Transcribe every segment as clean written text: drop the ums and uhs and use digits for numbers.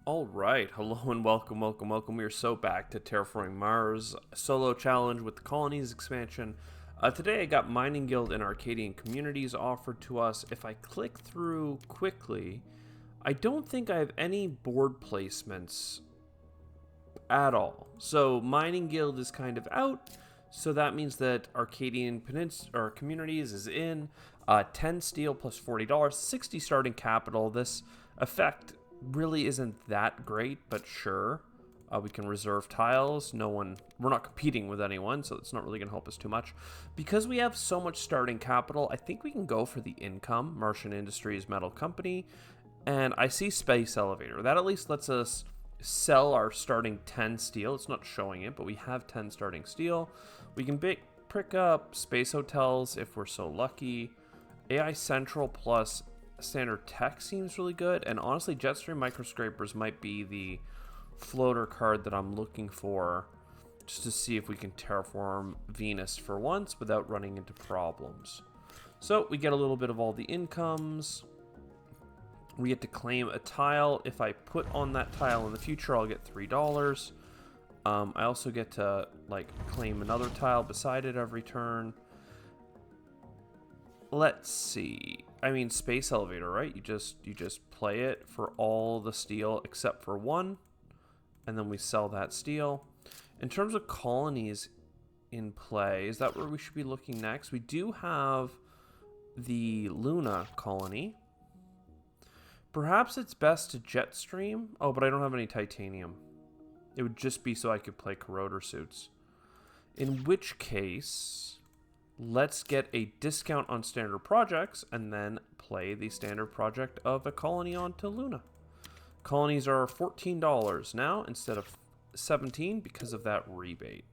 All right, hello and welcome. We are so back to Terraforming Mars solo challenge with the colonies expansion. Today I got Mining Guild and Arcadian Communities offered to us. If I click through quickly, I don't think I have any board placements at all. So Mining Guild is kind of out, so that means that Arcadian or Communities is in. 10 steel plus $40, 60 starting capital. This effect really isn't that great, but sure. We can reserve tiles. We're not competing with anyone, so it's not really going to help us too much. Because we have so much starting capital, I think we can go for the income, Martian Industries Metal Company, and I see Space Elevator. That at least lets us sell our starting 10 steel. It's not showing it, but we have 10 starting steel. We can pick up Space Hotels if we're so lucky. AI Central plus Standard Tech seems really good, and honestly Jetstream Microscrapers might be the floater card that I'm looking for, just to see if we can terraform Venus for once without running into problems. So we get a little bit of all the incomes. We get to claim a tile. If I put on that tile in the future, I'll get $3. I also get to claim another tile beside it every turn. Let's see. I mean, Space Elevator, right? You just play it for all the steel except for one, and then we sell that steel. In terms of colonies in play, is that where we should be looking next? We do have the Luna colony. Perhaps it's best to Jetstream. Oh, but I don't have any titanium. It would just be so I could play corroder suits. In which case, let's get a discount on standard projects and then play the standard project of a colony onto Luna. Colonies are $14 now instead of $17 because of that rebate.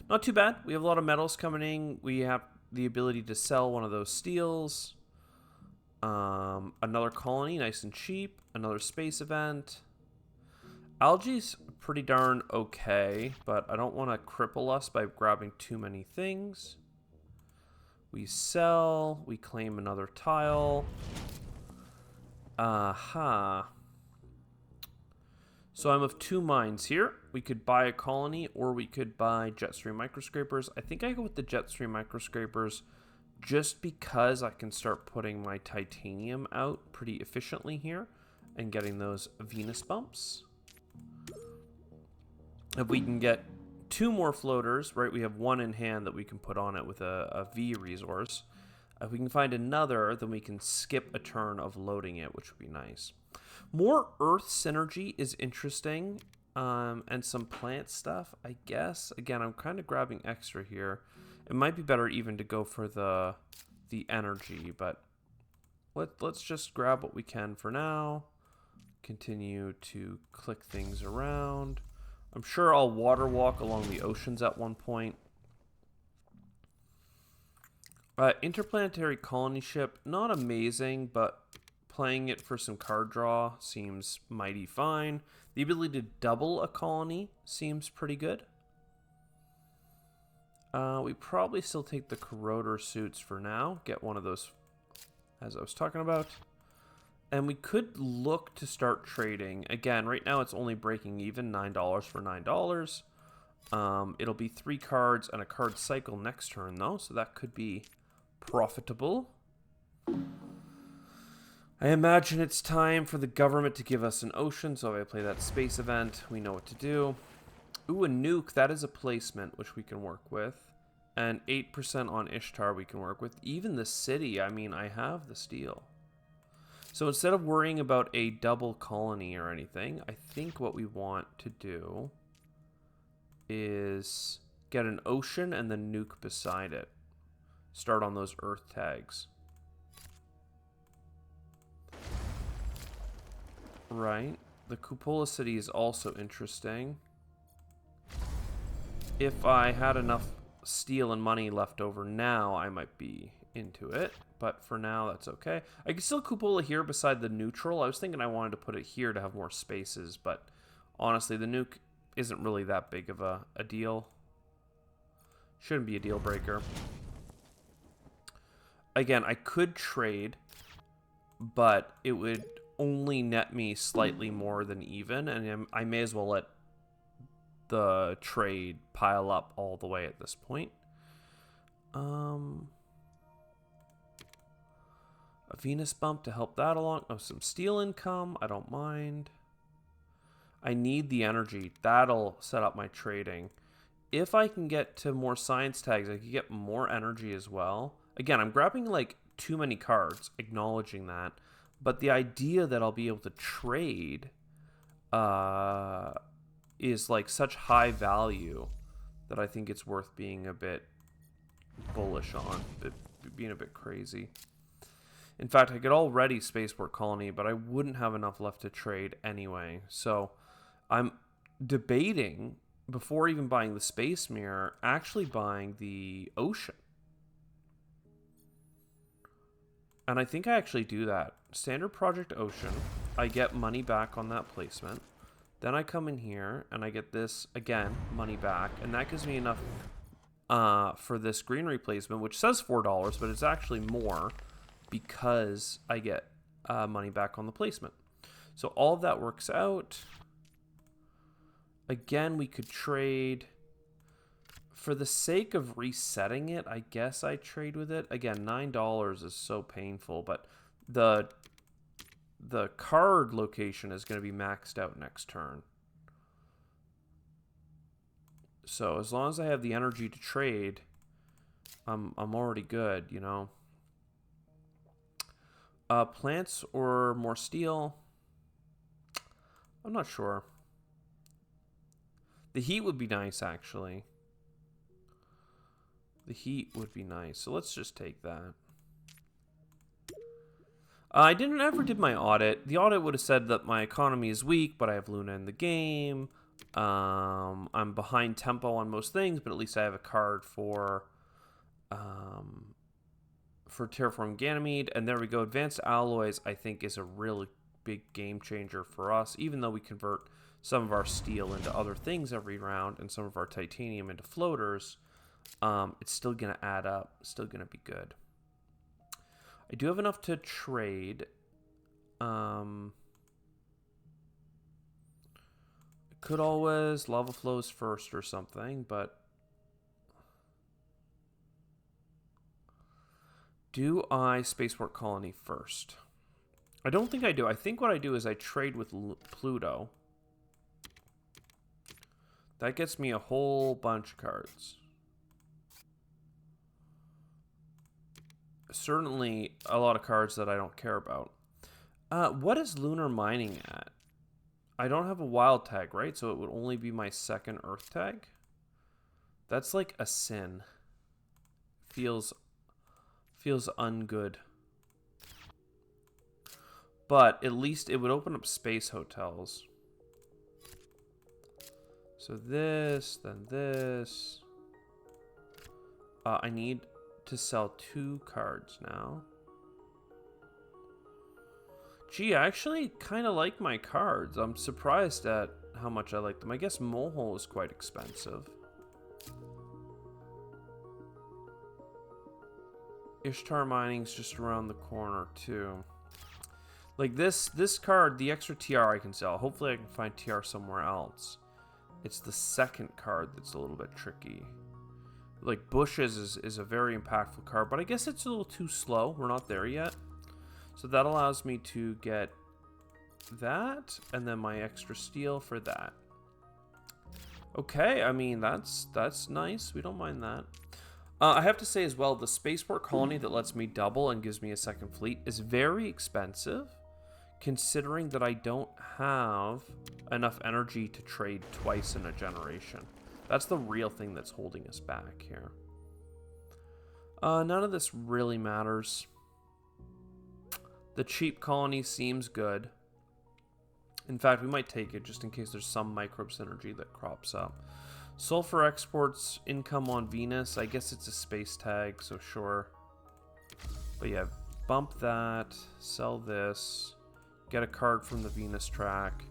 Not too bad. We have a lot of metals coming in. We have the ability to sell one of those steels. Another colony, nice and cheap. Another space event. Algae's pretty darn okay, but I don't want to cripple us by grabbing too many things. We sell. We claim another tile. Aha. So I'm of two minds here. We could buy a colony or we could buy Jetstream Microscrapers. I think I go with the Jetstream Microscrapers just because I can start putting my titanium out pretty efficiently here and getting those Venus bumps. If we can get two more floaters, right, we have one in hand that we can put on it with a V resource. If we can find another, then we can skip a turn of loading it, which would be nice. More Earth synergy is interesting, and some plant stuff, I guess. Again, I'm kind of grabbing extra here. It might be better even to go for the energy, but let's just grab what we can for now. Continue to click things around. I'm sure I'll water walk along the oceans at one point. Interplanetary colony ship, not amazing, but playing it for some card draw seems mighty fine. The ability to double a colony seems pretty good. We probably still take the corroder suits for now. Get one of those, as I was talking about. And we could look to start trading. Again, right now it's only breaking even, $9 for $9. It'll be 3 cards and a card cycle next turn, though, so that could be profitable. I imagine it's time for the government to give us an ocean, so if I play that space event, we know what to do. Ooh, a nuke, that is a placement, which we can work with. And 8% on Ishtar we can work with. Even the city, I mean, I have the steel. So instead of worrying about a double colony or anything, I think what we want to do is get an ocean and the nuke beside it. Start on those Earth tags. Right. The Cupola city is also interesting. If I had enough steel and money left over now, I might be into it, but for now that's okay. I can still cupola here beside the neutral. I was thinking I wanted to put it here to have more spaces, but honestly the nuke isn't really that big of a deal. Shouldn't be a deal breaker. Again, I could trade, but it would only net me slightly more than even, and I may as well let the trade pile up all the way at this point. A Venus bump to help that along. Oh, some steel income. I don't mind. I need the energy. That'll set up my trading. If I can get to more science tags, I can get more energy as well. Again, I'm grabbing like too many cards, acknowledging that. But the idea that I'll be able to trade is like such high value that I think it's worth being a bit bullish on, being a bit crazy. In fact, I could already spaceport colony, but I wouldn't have enough left to trade anyway. So I'm debating, before even buying the space mirror, actually buying the ocean. And I think I actually do that. Standard project ocean. I get money back on that placement. Then I come in here and I get this, again, money back. And that gives me enough for this green replacement, which says $4, but it's actually more because I get money back on the placement. So all of that works out. Again, we could trade. For the sake of resetting it, I guess I trade with it. Again, $9 is so painful, but the card location is going to be maxed out next turn. So as long as I have the energy to trade, I'm already good, you know. Plants or more steel? I'm not sure. The heat would be nice, actually. The heat would be nice. So let's just take that. I didn't ever did my audit. The audit would have said that my economy is weak, but I have Luna in the game. I'm behind tempo on most things, but at least I have a card for Terraforming Ganymede. And there we go. Advanced alloys, I think, is a really big game changer for us, even though we convert some of our steel into other things every round and some of our titanium into floaters. It's still going to add up. Still going to be good. I do have enough to trade. Could always lava flows first or something, but do I spaceport colony first? I don't think I do. I think what I do is I trade with Pluto. That gets me a whole bunch of cards. Certainly a lot of cards that I don't care about. What is lunar mining at? I don't have a wild tag, right? So it would only be my second earth tag. That's like a sin. Feels ungood. But at least it would open up space hotels. So this, then this. I need to sell 2 cards now. Gee, I actually kind of like my cards. I'm surprised at how much I like them. I guess Mohole is quite expensive. Ishtar Mining's just around the corner too. Like this card, the extra TR I can sell. Hopefully I can find TR somewhere else. It's the second card that's a little bit tricky. Like Bushes is a very impactful card, but I guess it's a little too slow. We're not there yet. So that allows me to get that, and then my extra steel for that. Okay, I mean, that's nice. We don't mind that. I have to say as well, the spaceport colony that lets me double and gives me a second fleet is very expensive, considering that I don't have enough energy to trade twice in a generation. That's the real thing that's holding us back here. None of this really matters. The cheap colony seems good. In fact, we might take it just in case there's some microbe synergy that crops up. Sulfur exports income on Venus. I guess it's a space tag, so sure. But yeah, bump that, sell this, get a card from the Venus track,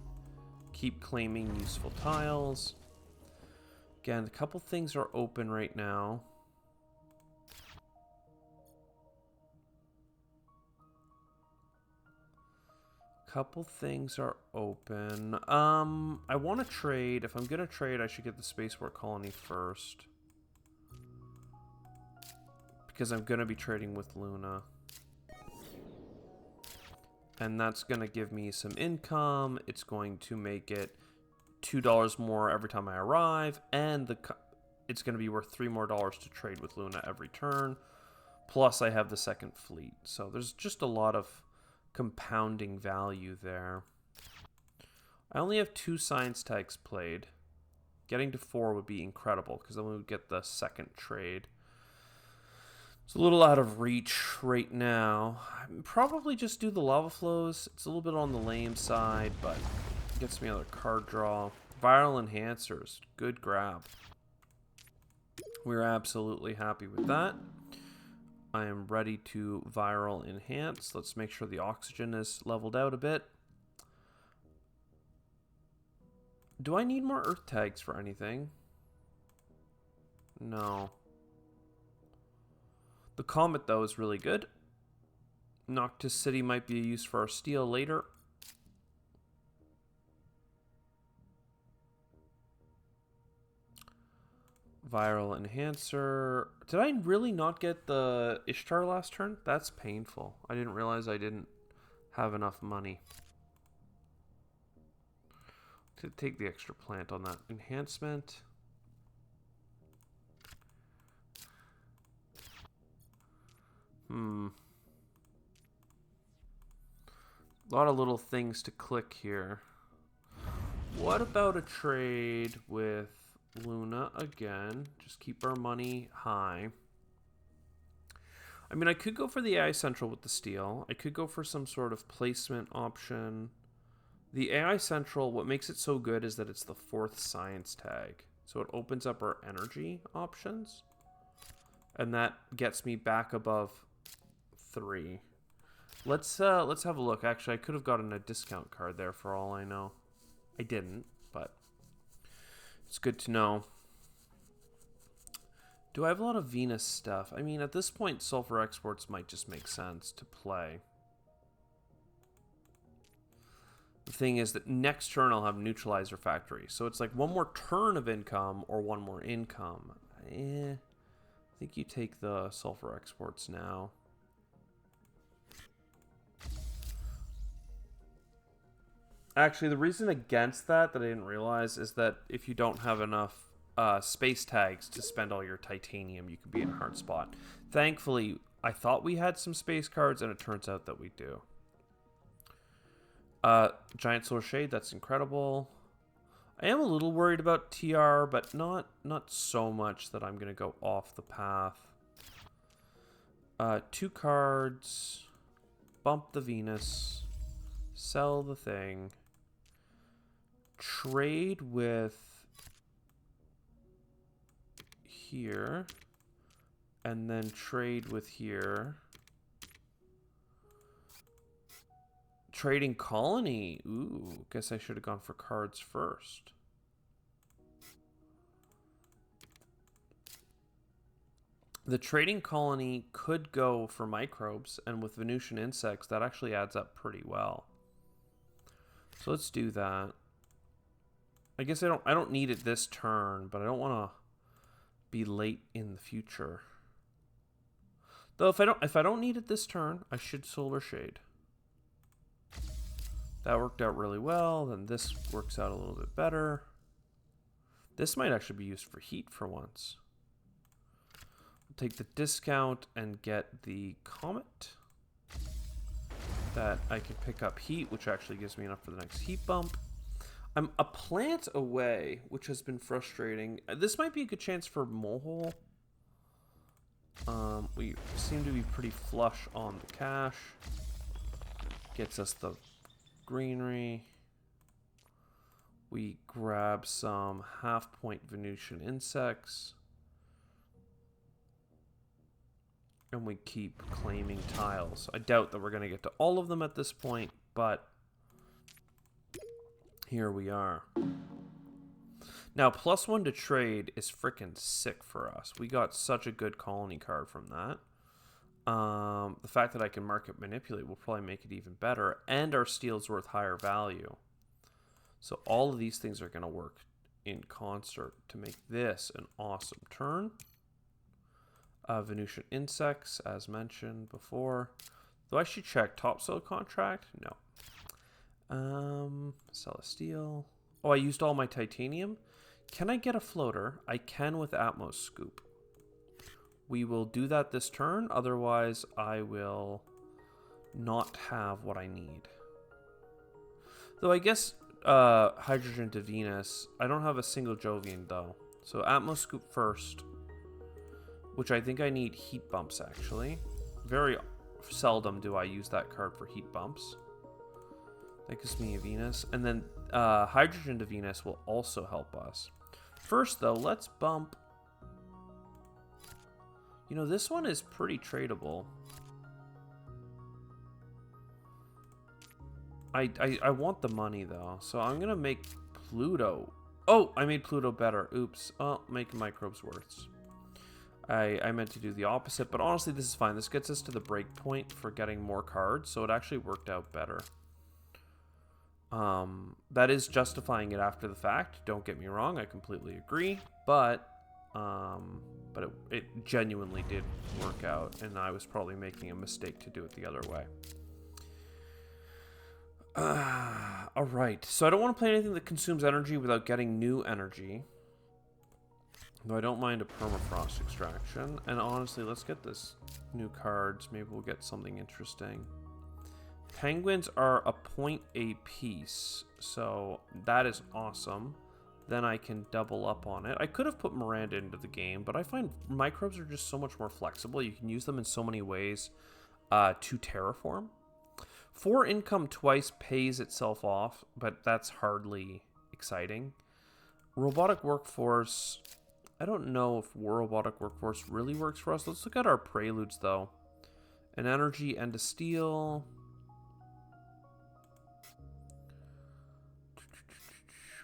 keep claiming useful tiles. Again, a couple things are open right now. Couple things are open. I want to trade. If I'm going to trade, I should get the spaceport colony first. Because I'm going to be trading with Luna. And that's going to give me some income. It's going to make it $2 more every time I arrive. And it's going to be worth $3 more to trade with Luna every turn. Plus, I have the second fleet. So there's just a lot of compounding value there. I only have 2 science tags played. Getting to 4 would be incredible because then we would get the second trade. It's a little out of reach right now. I'd probably just do the lava flows. It's a little bit on the lame side, but it gets me another card draw. Viral enhancers. Good grab. We're absolutely happy with that. I am ready to viral enhance. Let's make sure the oxygen is leveled out a bit. Do I need more earth tags for anything? No. The comet, though, is really good. Noctis City might be a use for our steel later. Viral enhancer. Did I really not get the Ishtar last turn? That's painful. I didn't realize I didn't have enough money to take the extra plant on that enhancement. A lot of little things to click here. What about a trade with Luna again? Just keep our money high. I mean, I could go for the AI Central with the steel. I could go for some sort of placement option. The AI Central, what makes it so good is that it's the 4th science tag. So it opens up our energy options. And that gets me back above 3. Let's have a look. Actually, I could have gotten a discount card there for all I know. I didn't, but it's good to know. Do I have a lot of Venus stuff? I mean, at this point, sulfur exports might just make sense to play. The thing is that next turn I'll have neutralizer factory. So it's like 1 more turn of income or 1 more income. I think you take the sulfur exports now. Actually, the reason against that I didn't realize is that if you don't have enough space tags to spend all your titanium, you could be in a hard spot. Thankfully, I thought we had some space cards, and it turns out that we do. Giant Solar Shade, that's incredible. I am a little worried about TR, but not so much that I'm going to go off the path. 2 cards. Bump the Venus. Sell the thing. Trade with here. And then trade with here. Trading colony. Ooh, guess I should have gone for cards first. The trading colony could go for microbes, and with Venusian insects, that actually adds up pretty well. So let's do that. I guess I don't need it this turn, but I don't want to be late in the future. Though if I don't need it this turn, I should Solar Shade. That worked out really well. Then this works out a little bit better. This might actually be used for heat for once. I'll take the discount and get the comet. That I can pick up heat, which actually gives me enough for the next heat bump. I'm a plant away, which has been frustrating. This might be a good chance for Mohole. We seem to be pretty flush on the cash. Gets us the greenery. We grab some half-point Venusian insects. And we keep claiming tiles. I doubt that we're going to get to all of them at this point, but here we are. Now, +1 to trade is freaking sick for us. We got such a good colony card from that. The fact that I can market manipulate will probably make it even better, and our steel is worth higher value. So all of these things are going to work in concert to make this an awesome turn. Venusian insects, as mentioned before. Though I should check topsoil contract. No. Sell a steel. Oh, I used all my titanium. Can I get a floater? I can with Atmos Scoop. We will do that this turn. Otherwise, I will not have what I need. Though I guess hydrogen to Venus. I don't have a single Jovian though. So Atmos Scoop first. Which I think I need heat bumps actually. Very seldom do I use that card for heat bumps. That gives me a Venus. And then hydrogen to Venus will also help us. First though, let's bump. You know, this one is pretty tradable. I want the money though, so I'm gonna make Pluto. Oh, I made Pluto better. Oops. Oh, make microbes worse. I meant to do the opposite, but honestly, this is fine. This gets us to the break point for getting more cards, so it actually worked out better. That is justifying it after the fact. Don't get me wrong. I completely agree, but it genuinely did work out, and I was probably making a mistake to do it the other way. Alright, so I don't want to play anything that consumes energy without getting new energy. Though I don't mind a permafrost extraction. And honestly, let's get this new cards. Maybe we'll get something interesting. Penguins are a point a piece, so that is awesome. Then I can double up on it. I could have put Miranda into the game, but I find microbes are just so much more flexible. You can use them in so many ways to terraform. 4 income twice pays itself off, but that's hardly exciting. Robotic workforce. I don't know if robotic workforce really works for us. Let's look at our preludes, though. An energy and a steel.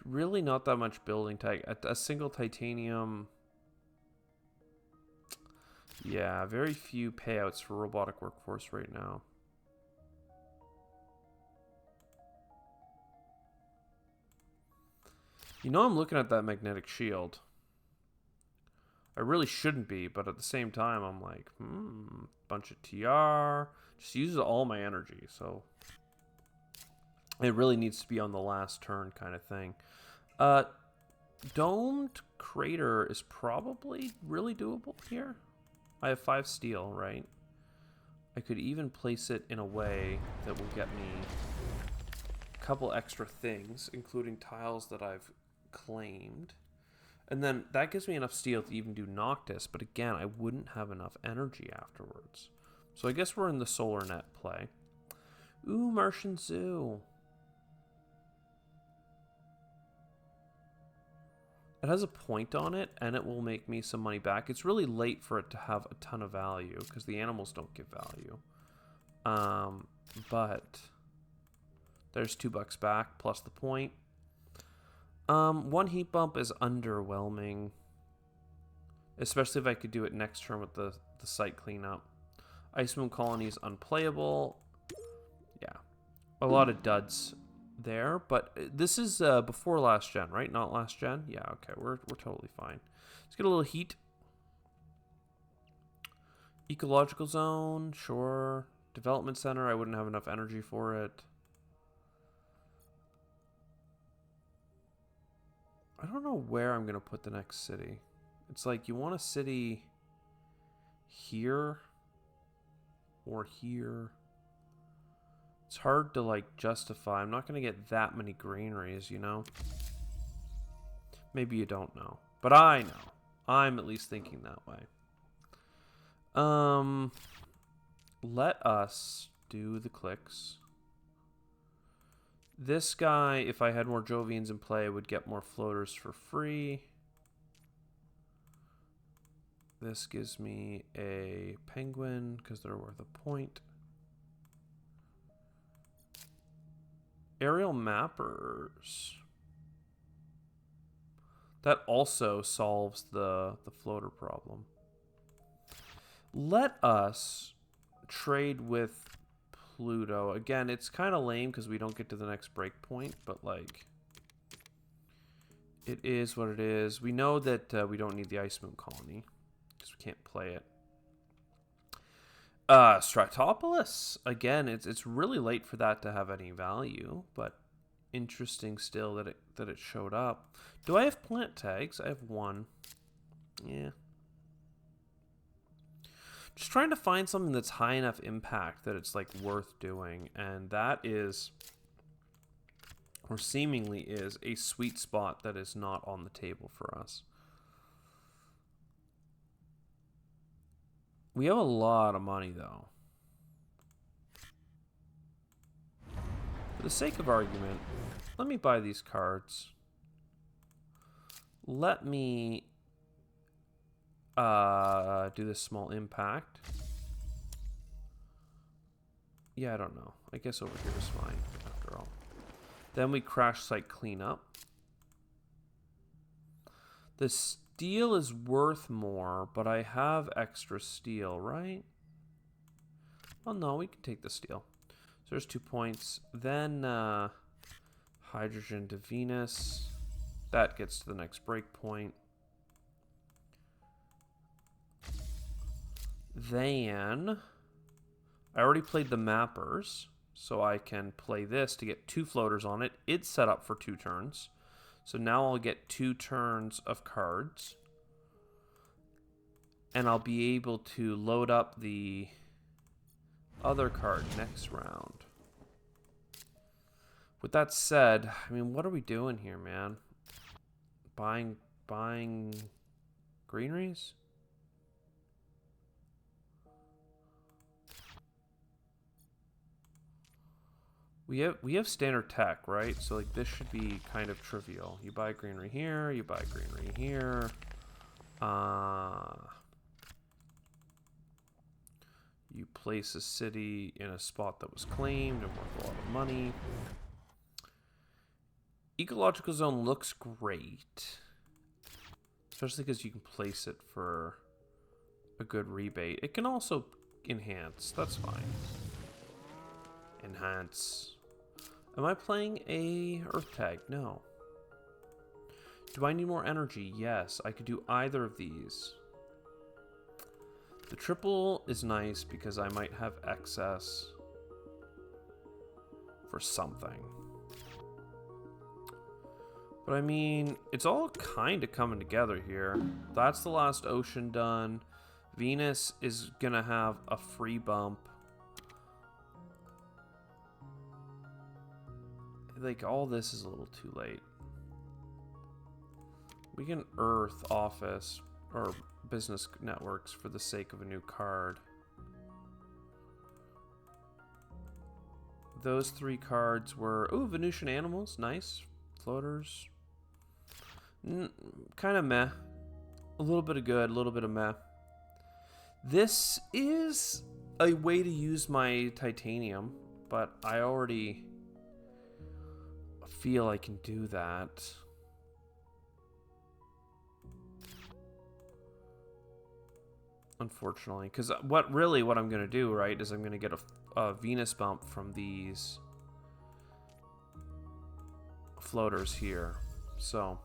Really not that much building tech. A single titanium. Yeah, very few payouts for robotic workforce right now. You know, I'm looking at that magnetic shield. I really shouldn't be, but at the same time, I'm like, bunch of TR. Just uses all my energy, so it really needs to be on the last turn kind of thing. Domed Crater is probably really doable here. I have 5 steel, right? I could even place it in a way that will get me a couple extra things, including tiles that I've claimed. And then that gives me enough steel to even do Noctis, but again, I wouldn't have enough energy afterwards. So I guess we're in the solar net play. Ooh, Martian Zoo. It has a point on it, and it will make me some money back. It's really late for it to have a ton of value, because the animals don't give value. But there's $2 back, plus the point. 1 heat bump is underwhelming. Especially if I could do it next turn with the site cleanup. Ice Moon Colony is unplayable. Yeah. A lot of duds there, but this is before last gen, right? Not last gen? Yeah, okay, we're totally fine. Let's get a little heat. Ecological zone, sure. Development center, I wouldn't have enough energy for it. I don't know where I'm gonna put the next city. It's like you want a city here or here. It's hard to like justify. I'm not gonna get that many granaries, you know? Maybe you don't know. But I know. I'm at least thinking that way. Let us do the clicks. This guy, if I had more Jovians in play, would get more floaters for free. This gives me a penguin because they're worth a point. Aerial mappers. That also solves the floater problem. Let us trade with Pluto. Again, it's kind of lame because we don't get to the next breakpoint, but like, it is what it is. We know that we don't need the Ice Moon colony because we can't play it. Stratopolis. Again, it's really late for that to have any value, but interesting still that it showed up. Do I have plant tags? I have one. Yeah. Just trying to find something that's high enough impact that it's like worth doing, and that is, or seemingly is, a sweet spot that is not on the table for us. We have a lot of money though. For the sake of argument, let me buy these cards. Let me do this small impact. Yeah, I don't know. I guess over here is fine, after all. Then we crash site cleanup. The steel is worth more, but I have extra steel, right? Well, no, we can take the steel. So there's 2 points. Then hydrogen to Venus. That gets to the next breakpoint. Then I already played the mappers, so I can play this to get 2 floaters on it. It's set up for 2 turns. So now I'll get 2 turns of cards. And I'll be able to load up the other card next round. With that said, I mean, what are we doing here, man? Buying greeneries? We have standard tech, right? So like this should be kind of trivial. You buy greenery here, you buy greenery here. You place a city in a spot that was claimed and worth a lot of money. Ecological zone looks great. Especially because you can place it for a good rebate. It can also enhance. That's fine. Enhance. Am I playing a Earth tag? No. Do I need more energy? Yes. I could do either of these. The triple is nice because I might have excess for something. But I mean, it's all kind of coming together here. That's the last ocean done. Venus is going to have a free bump. Like, all this is a little too late. We can Earth office or business networks for the sake of a new card. Those 3 cards were... Ooh, Venusian animals. Nice. Floaters. Kind of meh. A little bit of good, a little bit of meh. This is a way to use my titanium, but I already feel I can do that. Unfortunately, because what I'm going to do, right, is I'm going to get a Venus bump from these floaters here. So,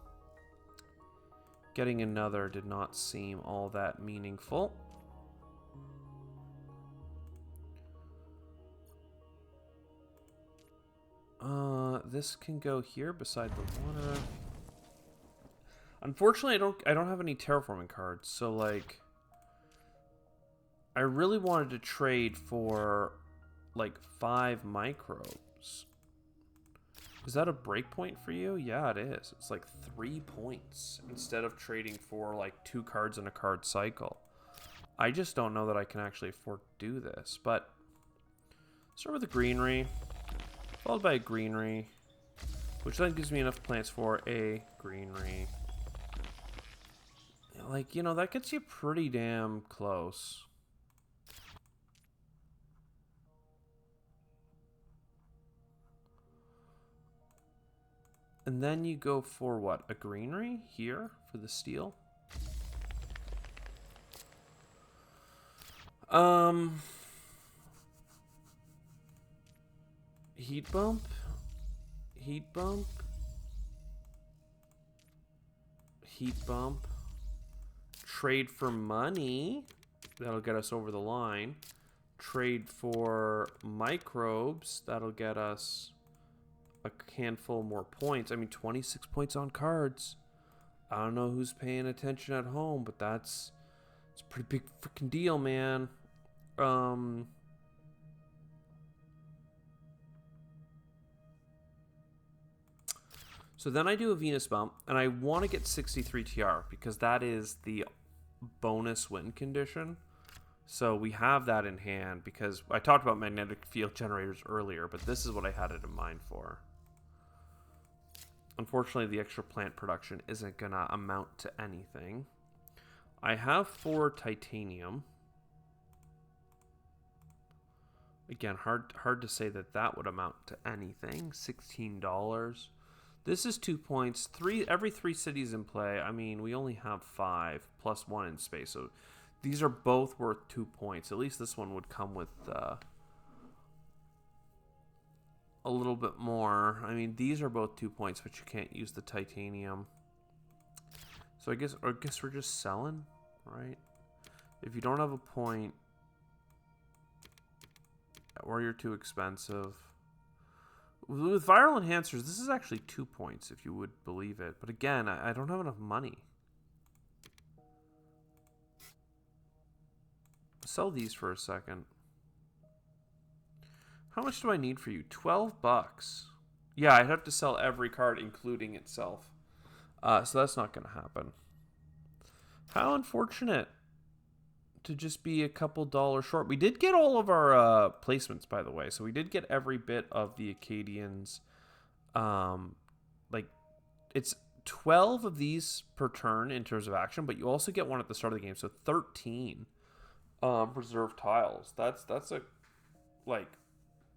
getting another did not seem all that meaningful. This can go here beside the water. Unfortunately, I don't have any terraforming cards, so like I really wanted to trade for like 5 microbes. Is that a breakpoint for you? Yeah, it is. It's like 3 points instead of trading for like 2 cards in a card cycle. I just don't know that I can actually afford to do this, but start with a greenery, followed by a greenery, which then gives me enough plants for a greenery. Like, you know, that gets you pretty damn close. And then you go for what? A greenery here for the steel? Heat bump. Heat bump. Heat bump. Trade for money. That'll get us over the line. Trade for microbes. That'll get us a handful more points. I mean, 26 points on cards. I don't know who's paying attention at home, but it's a pretty big freaking deal, man. So then I do a Venus bump, and I want to get 63 TR because that is the bonus win condition. So we have that in hand because I talked about magnetic field generators earlier, but this is what I had it in mind for. Unfortunately, the extra plant production isn't going to amount to anything. I have 4 titanium. Again, hard to say that would amount to anything. $16. This is 2 points. Every 3 cities in play. I mean, we only have 5 plus 1 in space. So these are both worth 2 points. At least this one would come with a little bit more. I mean, these are both 2 points, but you can't use the titanium. So I guess we're just selling, right? If you don't have a point, or you're too expensive. With viral enhancers, this is actually 2 points, if you would believe it. But again, I don't have enough money. Sell these for a second. How much do I need for you? 12 bucks. Yeah, I'd have to sell every card, including itself. So that's not going to happen. How unfortunate to just be a couple dollars short. We did get all of our placements, by the way. So we did get every bit of the Acadians. Like, it's 12 of these per turn in terms of action, but you also get one at the start of the game. So 13 reserve tiles. That's a, like,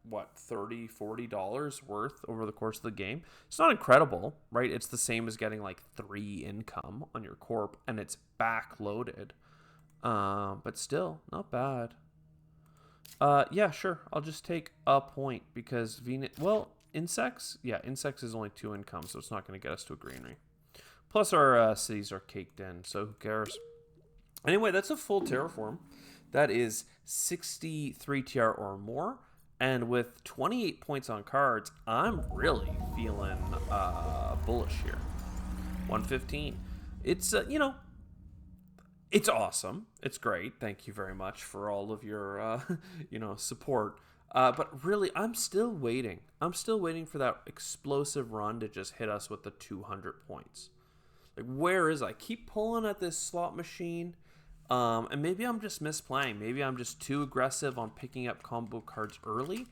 what, $30, $40 worth over the course of the game. It's not incredible, right? It's the same as getting like 3 income on your corp, and it's backloaded. But still, not bad. Yeah, sure. I'll just take a point because Venus... Well, insects? Yeah, insects is only 2 income, so it's not going to get us to a greenery. Plus, our cities are caked in, so who cares? Anyway, that's a full terraform. That is 63 TR or more. And with 28 points on cards, I'm really feeling bullish here. 115. It's, you know... It's awesome. It's great. Thank you very much for all of your, support. But really, I'm still waiting. I'm still waiting for that explosive run to just hit us with the 200 points. Like, where is I? Keep pulling at this slot machine. And maybe I'm just misplaying. Maybe I'm just too aggressive on picking up combo cards early.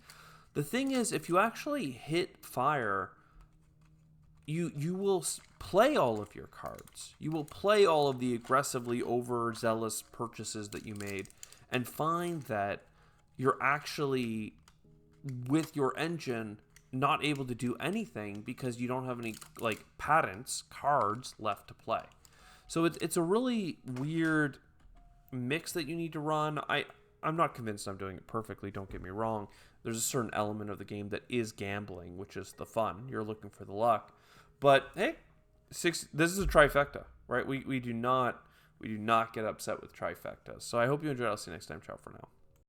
The thing is, if you actually hit fire, you will play all of your cards. You will play all of the aggressively overzealous purchases that you made and find that you're actually, with your engine, not able to do anything because you don't have any, like, patents, cards left to play. So it's a really weird mix that you need to run. I'm not convinced I'm doing it perfectly, don't get me wrong. There's a certain element of the game that is gambling, which is the fun. You're looking for the luck. But hey, this is a trifecta, right? We do not get upset with trifectas. So I hope you enjoyed. I'll see you next time. Ciao for now.